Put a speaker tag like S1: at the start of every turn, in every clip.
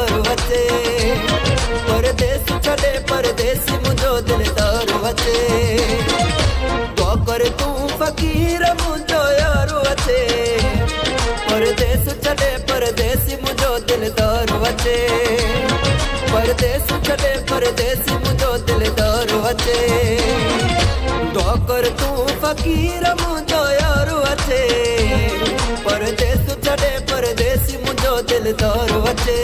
S1: दिलदार बचे परदेस छड़े परदेसी मुझो दिलदार बचे दुआ कर तू फकीर मुझो यार बचे परदेस छड़े परदेसी मुझो दिलदार बचे परदेस छड़े परदेसी मुझो दिलदार बचे दुआ कर तू फकीर मुझो यार बचे परदेस छड़े परदेसी मुझो दिलदार बचे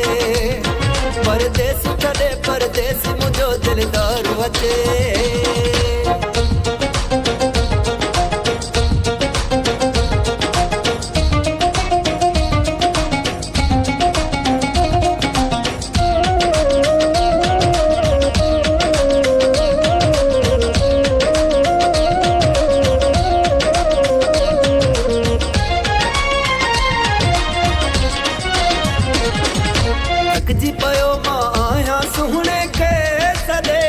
S1: परदेस छड़े परदेसी मुझो दिलदार बचे जी पयो माया सुहने के सदे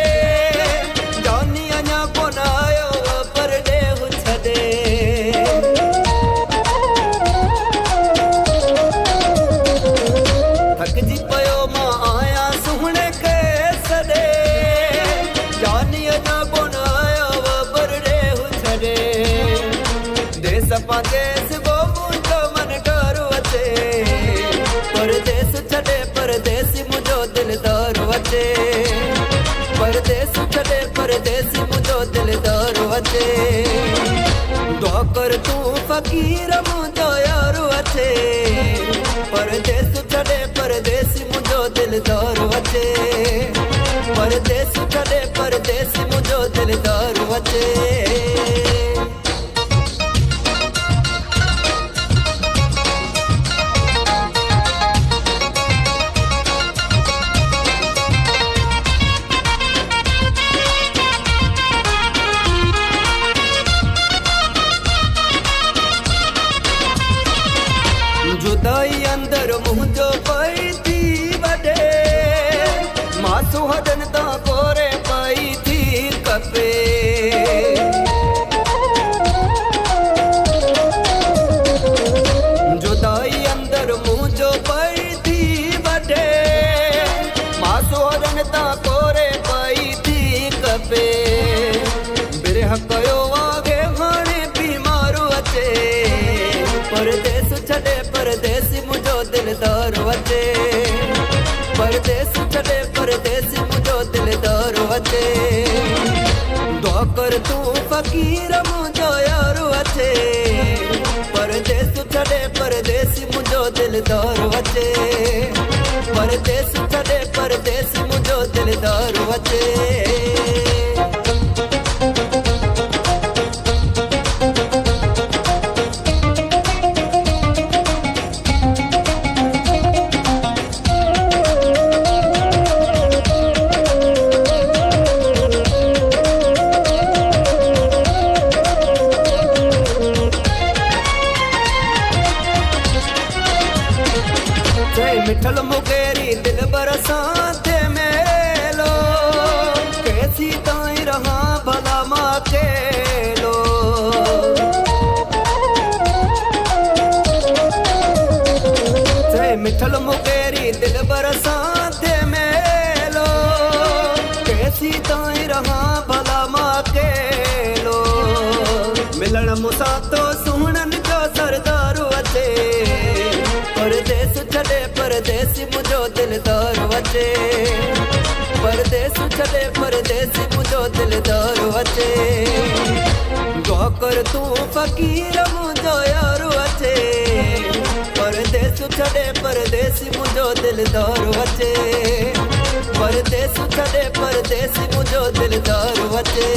S1: जानी अञा कोन आयो पर ॾेह छॾे थकिजी पियो माया सुहने के सदे जानी अञा कोन आयो पर ॾेह छॾे देस पंहिंजे गो मुंहिंजो मन डर अचे परदेस छॾे परदेसी मुझो दिलदार बचे परदेस छड़े परदेसी मुझो दिलदार बचे दुआ कर तू फकीर मुझो यार बचे परदेस छड़े परदेसी मुझो दिलदार बचे परदेस छड़े परदेसी मुझो दिलदार बचे जुदाई अंदर मुझो पई थी वडे मां सुहदन ता कोरे पई थी कपे जुदाई अंदर मुझो पई थी वडे मां सुहदन ता कोरे पई थी कपे बिरह कयो आगे हाणे बीमार अचे परदेस छड़े परदेसी मुझो दिलदार बचे परदेस छड़े परदेसी मुझो दिलदार बचे दुआ कर तू फकीर मुझो यार बचे परदेस छड़े परदेसी मुझो दिलदार बचे परदेस छड़े परदेसी मुझो दिलदार बचे मिठल मुकेरी दिल बरसाते मेलो कैसी ताई रहा भला माँ केलो मिठल मुकेरी दिल बरसाते मेलो कैसी ताई रहा भला माँ केलो मिलन मुसा तो सुहणन जो सरदार अचे परदेस छड़े परदेसी मुझो दिलदार बचे परदेस छड़े परदेसी मुझो दिलदार बचे दुआ कर तू फकीर मुझो यार बचे परदेस छड़े परदेसी मुझो दिलदार बचे परदेस छड़े परदेसी मुझो दिलदार बचे